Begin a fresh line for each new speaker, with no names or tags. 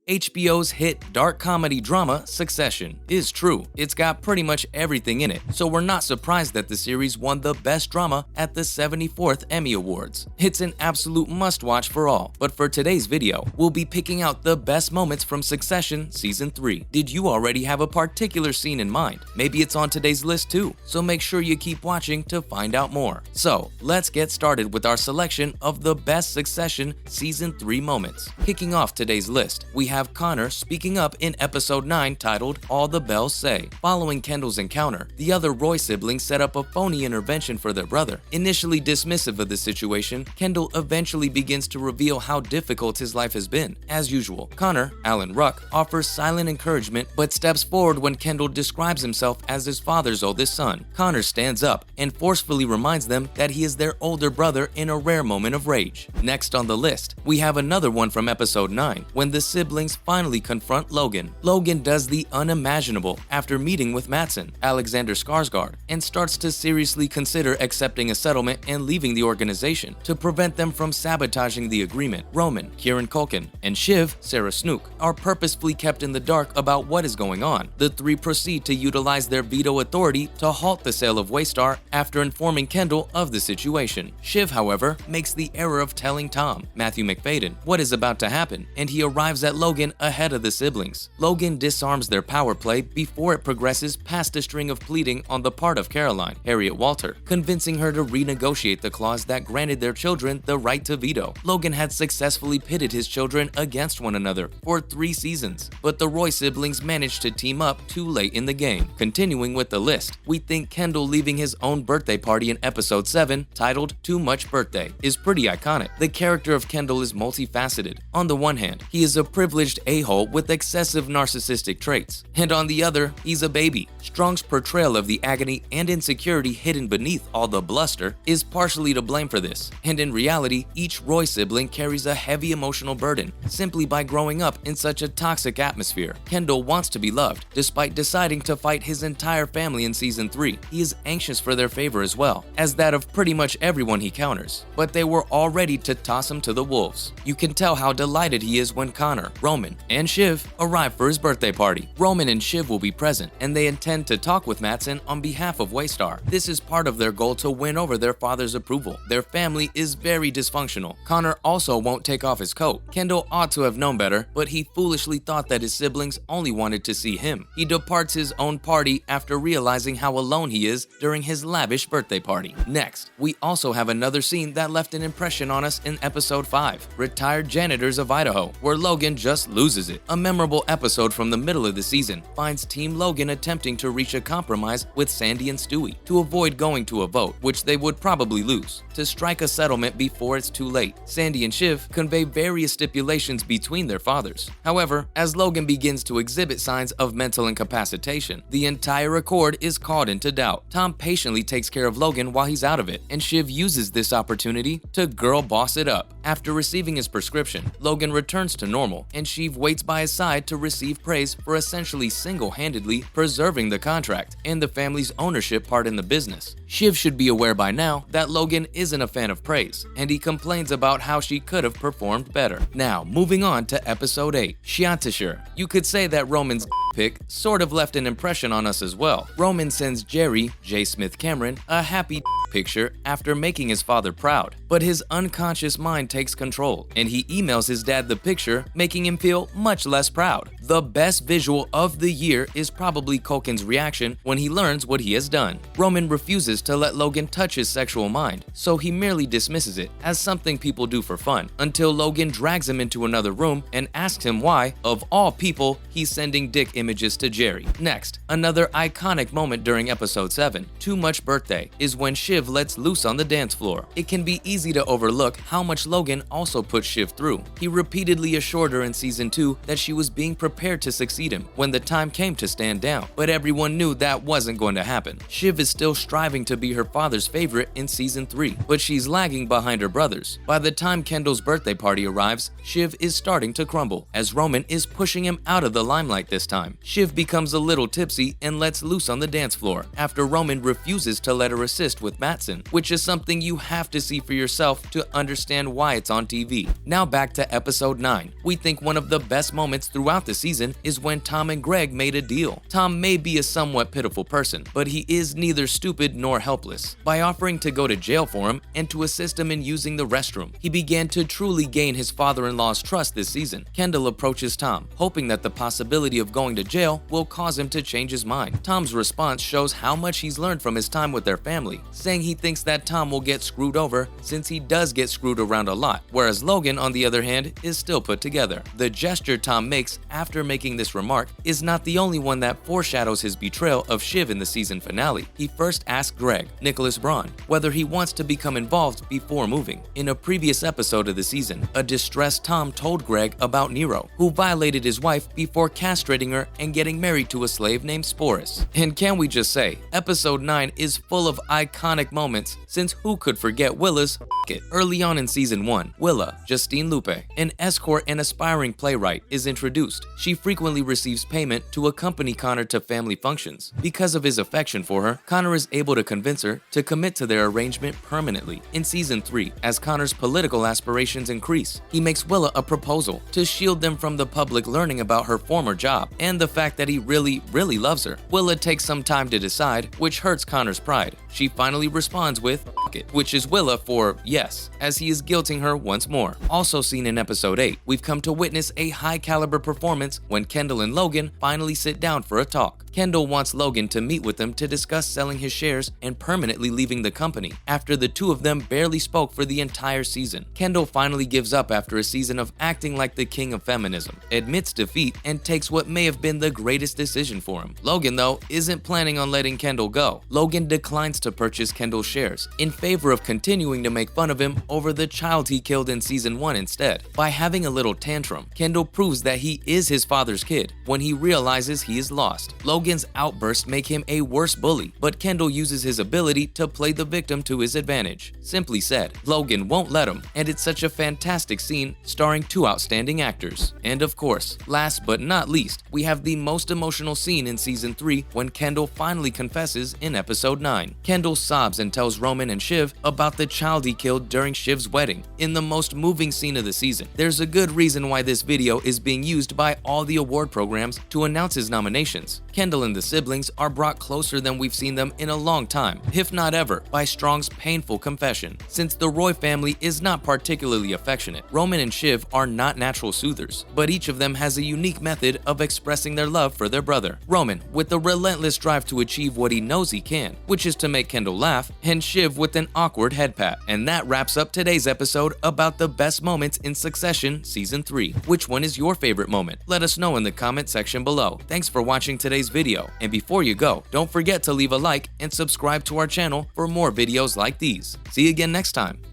HBO's hit dark comedy drama Succession is true. It's got pretty much everything in it, so we're not surprised that the series won the Best Drama at the 74th Emmy Awards. It's an absolute must-watch for all, but for today's video, we'll be picking out the best moments from Succession Season 3. Did you already have a particular scene in mind? Maybe it's on today's list too, so make sure you keep watching to find out more. So, let's get started with our selection of the best Succession Season 3 moments. Kicking off today's list, we have Connor speaking up in episode 9 titled All the Bells Say. Following Kendall's encounter, the other Roy siblings set up a phony intervention for their brother. Initially dismissive of the situation, Kendall eventually begins to reveal how difficult his life has been. As usual, Connor, Alan Ruck, offers silent encouragement but steps forward when Kendall describes himself as his father's oldest son. Connor stands up and forcefully reminds them that he is their older brother in a rare moment of rage. Next on the list, we have another one from episode 9, when the siblings finally confront Logan. Logan does the unimaginable after meeting with Matsson, Alexander Skarsgård, and starts to seriously consider accepting a settlement and leaving the organization to prevent them from sabotaging the agreement. Roman, Kieran Culkin, and Shiv, Sarah Snook, are purposefully kept in the dark about what is going on. The three proceed to utilize their veto authority to halt the sale of Waystar after informing Kendall of the situation. Shiv, however, makes the error of telling Tom, Matthew McFadden, what is about to happen, and he arrives at Logan ahead of the siblings. Logan disarms their power play before it progresses past a string of pleading on the part of Caroline, Harriet Walter, convincing her to renegotiate the clause that granted their children the right to veto. Logan had successfully pitted his children against one another for 3 seasons, but the Roy siblings managed to team up too late in the game. Continuing with the list, we think Kendall leaving his own birthday party in episode 7, titled Too Much Birthday, is pretty iconic. The character of Kendall is multifaceted. On the one hand, he is a privileged a-hole with excessive narcissistic traits, and on the other, he's a baby. Strong's portrayal of the agony and insecurity hidden beneath all the bluster is partially to blame for this, and in reality, each Roy sibling carries a heavy emotional burden simply by growing up in such a toxic atmosphere. Kendall wants to be loved, despite deciding to fight his entire family in Season 3. He is anxious for their favor as well, as that of pretty much everyone he counters, but they were all ready to toss him to the wolves. You can tell how delighted he is when Connor, Roman, and Shiv arrive for his birthday party. Roman and Shiv will be present, and they intend to talk with Matsson on behalf of Waystar. This is part of their goal to win over their father's approval. Their family is very dysfunctional. Connor also won't take off his coat. Kendall ought to have known better, but he foolishly thought that his siblings only wanted to see him. He departs his own party after realizing how alone he is during his lavish birthday party. Next, we also have another scene that left an impression on us in episode 5, Retired Janitors of Idaho, where Logan just loses it. A memorable episode from the middle of the season finds Team Logan attempting to reach a compromise with Sandy and Stewie to avoid going to a vote, which they would probably lose, to strike a settlement before it's too late. Sandy and Shiv convey various stipulations between their fathers. However, as Logan begins to exhibit signs of mental incapacitation, the entire accord is called into doubt. Tom patiently takes care of Logan while he's out of it, and Shiv uses this opportunity to girl boss it up. After receiving his prescription, Logan returns to normal, and Shiv waits by his side to receive praise for essentially single-handedly preserving the contract and the family's ownership part in the business. Shiv should be aware by now that Logan isn't a fan of praise, and he complains about how she could have performed better. Now, moving on to episode 8, Shiantashir. You could say that Roman's pick sort of left an impression on us as well. Roman sends Jerry, J. Smith Cameron, a happy picture after making his father proud, but his unconscious mind takes control, and he emails his dad the picture, making him feel much less proud. The best visual of the year is probably Culkin's reaction when he learns what he has done. Roman refuses to let Logan touch his sexual mind, so he merely dismisses it as something people do for fun, until Logan drags him into another room and asks him why, of all people, he's sending dick images to Jerry. Next, another iconic moment during episode 7, Too Much Birthday, is when Shiv lets loose on the dance floor. It can be easy to overlook how much Logan also put Shiv through. He repeatedly assured her in season 2 that she was being prepared to succeed him when the time came to stand down, but everyone knew that wasn't going to happen. Shiv is still striving to be her father's favorite in season 3, but she's lagging behind her brothers. By the time Kendall's birthday party arrives, Shiv is starting to crumble, as Roman is pushing him out of the limelight this time. Shiv becomes a little tipsy and lets loose on the dance floor after Roman refuses to let her assist with Matsson, which is something you have to see for yourself to understand why it's on TV. Now back to episode 9. We think one of the best moments throughout the season is when Tom and Greg made a deal. Tom may be a somewhat pitiful person, but he is neither stupid nor helpless. By offering to go to jail for him and to assist him in using the restroom, he began to truly gain his father-in-law's trust this season. Kendall approaches Tom, hoping that the possibility of going to jail will cause him to change his mind. Tom's response shows how much he's learned from his time with their family, saying he thinks that Tom will get screwed over since he does get screwed around a lot, whereas Logan, on the other hand, is still put together. The gesture Tom makes after making this remark is not the only one that foreshadows his betrayal of Shiv in the season finale. He first asked Greg, Nicholas Braun, whether he wants to become involved before moving. In a previous episode of the season, a distressed Tom told Greg about Nero, who violated his wife before castrating her and getting married to a slave named Sporus. And can we just say, episode 9 is full of iconic moments, since who could forget Willa's it? Early on in season 1, Willa, Justine Lupe, an escort and aspiring playwright, is introduced. She frequently receives payment to accompany Connor to family functions. Because of his affection for her, Connor is able to convince her to commit to their arrangement permanently. In season 3, as Connor's political aspirations increase, he makes Willa a proposal to shield them from the public learning about her former job and the fact that he really loves her. Willa takes some time to decide, which hurts Connor's pride. She finally responds with it, which is Willa for yes, as he is guilting her once more. Also seen in episode 8, we've come to witness a high-caliber performance when Kendall and Logan finally sit down for a talk. Kendall wants Logan to meet with him to discuss selling his shares and permanently leaving the company, after the two of them barely spoke for the entire season. Kendall finally gives up after a season of acting like the king of feminism, admits defeat, and takes what may have been the greatest decision for him. Logan, though, isn't planning on letting Kendall go. Logan declines to purchase Kendall's shares, in favor of continuing to make fun of him over the child he killed in season 1 instead. By having a little tantrum, Kendall proves that he is his father's kid when he realizes he is lost. Logan's outbursts make him a worse bully, but Kendall uses his ability to play the victim to his advantage. Simply said, Logan won't let him, and it's such a fantastic scene starring two outstanding actors. And of course, last but not least, we have the most emotional scene in season 3 when Kendall finally confesses in episode 9. Kendall sobs and tells Roman and Shiv about the child he killed during Shiv's wedding, in the most moving scene of the season. There's a good reason why this video is being used by all the award programs to announce his nominations. Kendall and the siblings are brought closer than we've seen them in a long time, if not ever, by Strong's painful confession. Since the Roy family is not particularly affectionate, Roman and Shiv are not natural soothers, but each of them has a unique method of expressing their love for their brother. Roman with a relentless drive to achieve what he knows he can, which is to make Kendall laugh, and Shiv with an awkward head pat. And that wraps up today's episode about the best moments in Succession Season 3. Which one is your favorite moment? Let us know in the comment section below. Thanks for watching today's video, and before you go, don't forget to leave a like and subscribe to our channel for more videos like these. See you again next time.